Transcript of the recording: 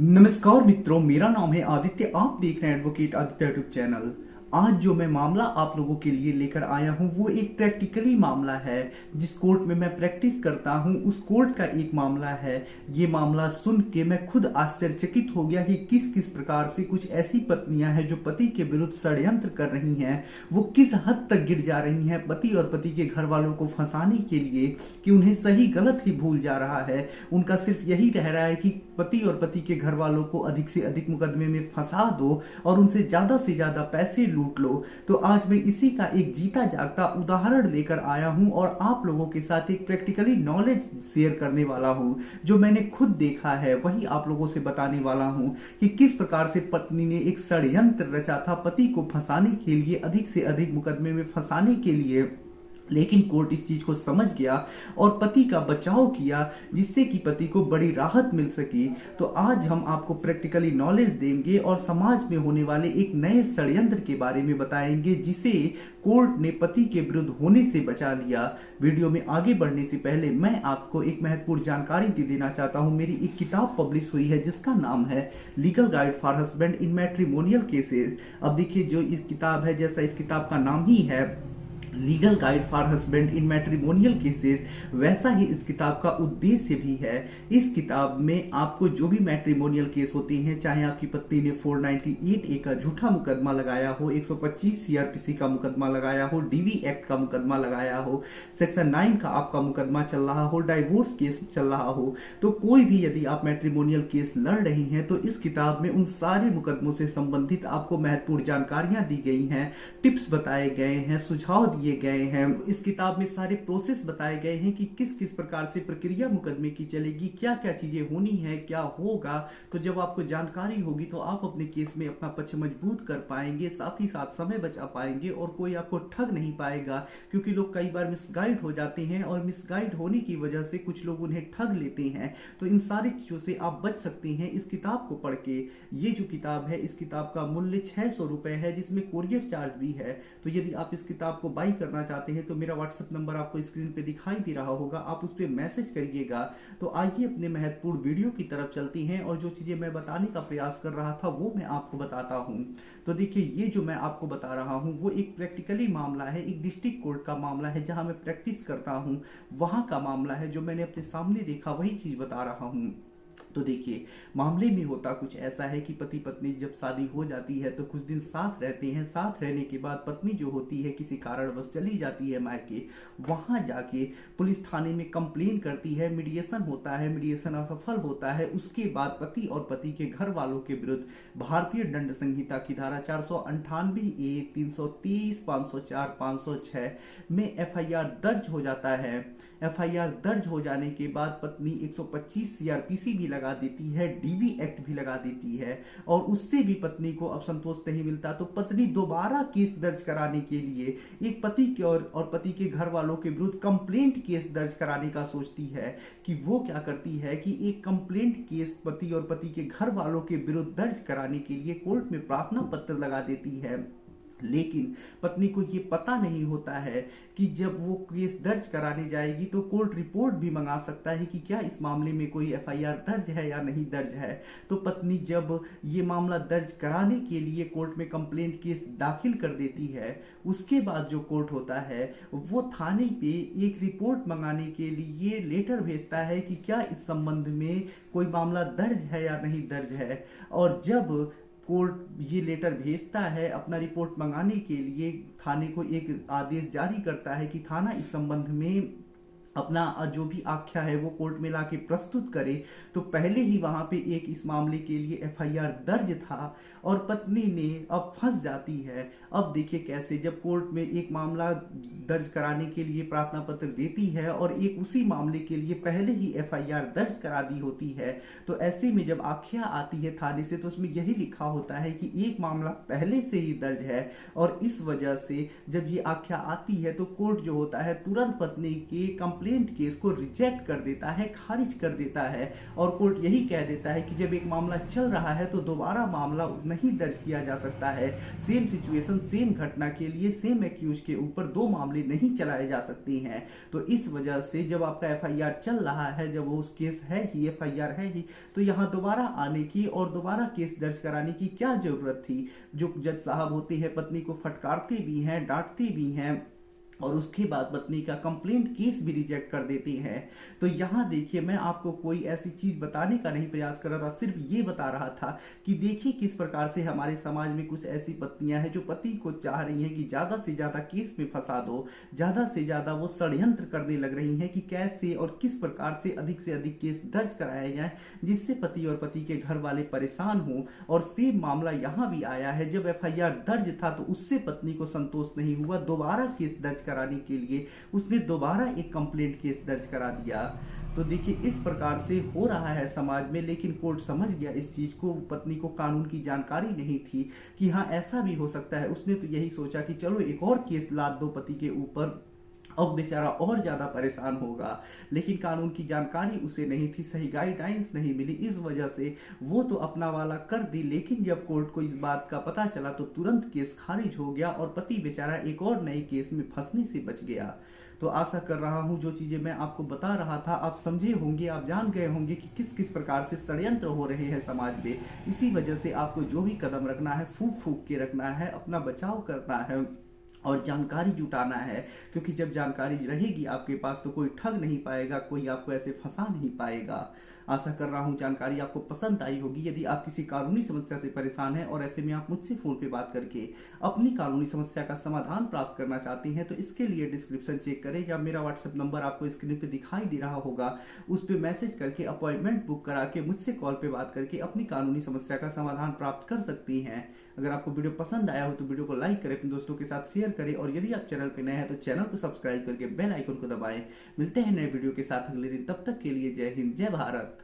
नमस्कार मित्रों, मेरा नाम है आदित्य। आप देख रहे हैं एडवोकेट आदित्य यूट्यूब चैनल। आज जो मैं मामला आप लोगों के लिए लेकर आया हूं वो एक प्रैक्टिकली मामला है। जिस कोर्ट में मैं प्रैक्टिस करता हूं उस कोर्ट का एक मामला है। ये मामला सुन के मैं खुद आश्चर्यचकित हो गया कि किस किस प्रकार से कुछ ऐसी पत्नियां हैं जो पति के विरुद्ध षड्यंत्र कर रही हैं। वो किस हद तक गिर जा रही हैं पति और पति के घर वालों को फंसाने के लिए कि उन्हें सही गलत ही भूल जा रहा है। उनका सिर्फ यही रह रहा है कि पति और पति के घर वालों को अधिक से अधिक मुकदमे में फंसा दो और उनसे ज्यादा पैसे लूट लो। तो आज मैं इसी का एक जीता जागता उदाहरण लेकर आया हूं और आप लोगों के साथ एक प्रैक्टिकली नॉलेज शेयर करने वाला हूं। जो मैंने खुद देखा है वही आप लोगों से बताने वाला हूं कि किस प्रकार से पत्नी ने एक षड्यंत्र रचा था पति को फंसाने के लिए, अधिक से अधिक मुकदमे में फंसाने के लिए। लेकिन कोर्ट इस चीज को समझ गया और पति का बचाव किया जिससे कि पति को बड़ी राहत मिल सकी। तो आज हम आपको प्रैक्टिकली नॉलेज देंगे और समाज में होने वाले एक नए षड्यंत्र के बारे में बताएंगे जिसे कोर्ट ने पति के विरुद्ध होने से बचा लिया। वीडियो में आगे बढ़ने से पहले मैं आपको एक महत्वपूर्ण जानकारी दे देना चाहता हूं। मेरी एक किताब पब्लिश हुई है जिसका नाम है legal guide for husband in matrimonial cases. अब देखिए, जो इस किताब है, जैसा इस किताब का नाम ही है legal guide for husband in matrimonial cases, वैसा ही इस किताब का उद्देश्य भी है। इस किताब में आपको जो भी मैट्रिमोनियल केस होते हैं, चाहे आपकी पत्नी ने 498A का झूठा मुकदमा लगाया हो, 125 CRPC का मुकदमा लगाया हो, DV एक्ट का मुकदमा लगाया हो, सेक्शन 9 का आपका मुकदमा चल रहा हो, डाइवोर्स केस चल रहा हो, तो कोई भी यदि आप मैट्रिमोनियल केस लड़ रही हैं तो इस किताब में उन सारे मुकदमों से संबंधित आपको महत्वपूर्ण जानकारियां दी गई हैं, टिप्स बताए गए हैं, सुझाव दिए गए हैं। इस किताब में सारे प्रोसेस बताए गए हैं कि किस किस प्रकार से प्रक्रिया मुकदमे की चलेगी, क्या क्या चीजें होनी है, क्या होगा। तो जब आपको जानकारी होगी तो आप अपने केस में अपना पक्ष मजबूत कर पाएंगे, साथ ही साथ समय बचा पाएंगे और कोई आपको ठग नहीं पाएगा। क्योंकि लोग कई बार मिसगाइड हो जाते हैं और मिसगाइड होने की वजह से कुछ लोग उन्हें ठग लेते हैं। तो इन सारी चीजों से आप बच सकते हैं इस किताब को पढ़ के। ये जो किताब है, इस किताब का मूल्य 600 रुपए है, जिसमें कोरियर चार्ज भी है। तो यदि आप इस किताब को बाई करना चाहते हैं तो मेरा व्हाट्सएप नंबर आपको स्क्रीन पे दिखाई दे रहा होगा, आप उस पर मैसेज करिएगा। तो आइए अपने महत्वपूर्ण वीडियो की तरफ चलती हैं और जो चीजें मैं बताने का प्रयास कर रहा था वो मैं आपको बताता हूं। तो देखिए, ये जो मैं आपको बता रहा हूं वो एक प्रैक्टिकली मामला है, एक डिस्ट्रिक्ट कोर्ट का मामला है जहां मैं प्रैक्टिस करता हूं, वहां का मामला है। जो मैंने अपने सामने देखा वही चीज बता रहा हूं। तो देखिए, मामले में होता कुछ ऐसा है कि पति पत्नी जब शादी हो जाती है तो कुछ दिन साथ रहते हैं। साथ रहने के बाद पत्नी जो होती है किसी कारणवश चली जाती है मायके। वहां जाके पुलिस थाने में कंप्लेन करती है, मीडिएशन होता है, मीडिएशन असफल होता है। उसके बाद पति और पति के घर वालों के विरुद्ध भारतीय दंड संहिता की धारा 498A, 330, 504, 506 में FIR दर्ज हो जाता है। FIR दर्ज हो जाने के बाद पत्नी 125 CRPC भी लगा देती है, DV एक्ट भी लगा देती है और उससे भी पत्नी को अब संतोष नहीं मिलता। तो पत्नी दोबारा केस दर्ज कराने के लिए एक पति के और पति के घर वालों के विरुद्ध कंप्लेंट केस दर्ज कराने का सोचती है। कि वो क्या करती है कि एक कंप्लेंट केस पति और पति के घर वालों के विरुद्ध दर्ज कराने के लिए कोर्ट में प्रार्थना पत्र लगा देती है। लेकिन पत्नी को ये पता नहीं होता है कि जब वो केस दर्ज कराने जाएगी तो कोर्ट रिपोर्ट भी मंगा सकता है कि क्या इस मामले में कोई FIR दर्ज है या नहीं दर्ज है। तो पत्नी जब ये मामला दर्ज कराने के लिए कोर्ट में कंप्लेंट केस दाखिल कर देती है, उसके बाद जो कोर्ट होता है वो थाने पे एक रिपोर्ट मंगाने के लिए लेटर भेजता है कि क्या इस संबंध में कोई मामला दर्ज है या नहीं दर्ज है। और जब कोर्ट ये लेटर भेजता है अपना रिपोर्ट मंगाने के लिए, थाने को एक आदेश जारी करता है कि थाना इस संबंध में अपना जो भी आख्या है वो कोर्ट में लाके प्रस्तुत करे। तो पहले ही वहां पे एक इस मामले के लिए FIR दर्ज था और पत्नी ने अब फंस जाती है। अब देखिए कैसे, जब कोर्ट में एक मामला दर्ज कराने के लिए प्रार्थना पत्र देती है और एक उसी मामले के लिए पहले ही FIR दर्ज करा दी होती है, तो ऐसे में जब आख्या आती है थाने से तो उसमें यही लिखा होता है कि एक मामला पहले से ही दर्ज है। और इस वजह से जब ये आख्या आती है तो कोर्ट जो होता है तुरंत पत्नी के कंप्लेंट केस को रिजेक्ट कर देता है, खारिज कर देता है और कोर्ट यही कह देता है कि जब एक मामला चल रहा है तो दोबारा मामला नहीं दर्ज किया जा सकता है। सेम सिचुएशन, सेम घटना के लिए सेम एक्यूज के ऊपर दो मामले नहीं चलाए जा सकते हैं। तो इस वजह से जब आपका एफआईआर चल रहा है, जब वो उस केस है ही, एफआईआर है ही, तो यहां दोबारा आने की और दोबारा केस दर्ज कराने की क्या जरूरत थी। जो जज साहब होते हैं पत्नी को फटकारते भी हैं, डांटते भी हैं और उसके बाद पत्नी का कंप्लेंट केस भी रिजेक्ट कर देते हैं। तो यहां देखिए, मैं आपको कोई ऐसी चीज बताने का नहीं प्रयास कर रहा था, सिर्फ ये बता रहा था कि देखिए किस प्रकार से हमारे समाज में कुछ ऐसी पत्नियां हैं जो पति को चाह रही हैं कि ज्यादा से ज्यादा केस में फंसा दो, ज्यादा से ज्यादा वो षड्यंत्र करने लग रही हैं कि कैसे और किस प्रकार से अधिक केस दर्ज कराया जाए जिससे पति और पति के घर वाले परेशान हों। और सेम मामला यहां भी आया है, जब एफआईआर दर्ज था तो उससे पत्नी को संतोष नहीं हुआ, दोबारा केस दर्ज कराने के लिए उसने दोबारा एक कंप्लेंट केस दर्ज करा दिया। तो देखिए इस प्रकार से हो रहा है समाज में, लेकिन कोर्ट समझ गया इस चीज को। पत्नी को कानून की जानकारी नहीं थी कि हाँ ऐसा भी हो सकता है। उसने तो यही सोचा कि चलो एक और केस लाद दो पति के ऊपर, अब बेचारा और ज्यादा परेशान होगा। लेकिन कानून की जानकारी उसे नहीं थी, सही गाइडलाइंस नहीं मिली, इस वजह से वो तो अपना वाला कर दी। लेकिन जब कोर्ट को इस बात का पता चला तो तुरंत केस खारिज हो गया और पति बेचारा एक और नए केस में फंसने से बच गया। तो आशा कर रहा हूं जो चीजें मैं आपको बता रहा था आप समझे होंगे, आप जान गए होंगे कि किस किस प्रकार से षड्यंत्र हो रहे हैं समाज में। इसी वजह से आपको जो भी कदम रखना है फूंक फूंक के रखना है, अपना बचाव करना है और जानकारी जुटाना है। क्योंकि जब जानकारी रहेगी आपके पास तो कोई ठग नहीं पाएगा, कोई आपको ऐसे फंसा नहीं पाएगा। आशा कर रहा हूं जानकारी आपको पसंद आई होगी। यदि आप किसी कानूनी समस्या से परेशान हैं और ऐसे में आप मुझसे फोन पे बात करके अपनी कानूनी समस्या का समाधान प्राप्त करना चाहते हैं तो इसके लिए डिस्क्रिप्शन चेक करें या मेरा व्हाट्सएप नंबर आपको स्क्रीन पे दिखाई दे रहा होगा, उस पर मैसेज करके अपॉइंटमेंट बुक करा के मुझसे कॉल पे बात करके अपनी कानूनी समस्या का समाधान प्राप्त कर सकती हैं। अगर आपको वीडियो पसंद आया हो तो वीडियो को लाइक करें, अपने दोस्तों के साथ शेयर करें और यदि आप चैनल पे नए हैं तो चैनल को सब्सक्राइब करके बेल आइकन को दबाएं। मिलते हैं नए वीडियो के साथ अगले दिन, तब तक के लिए जय हिंद, जय भारत।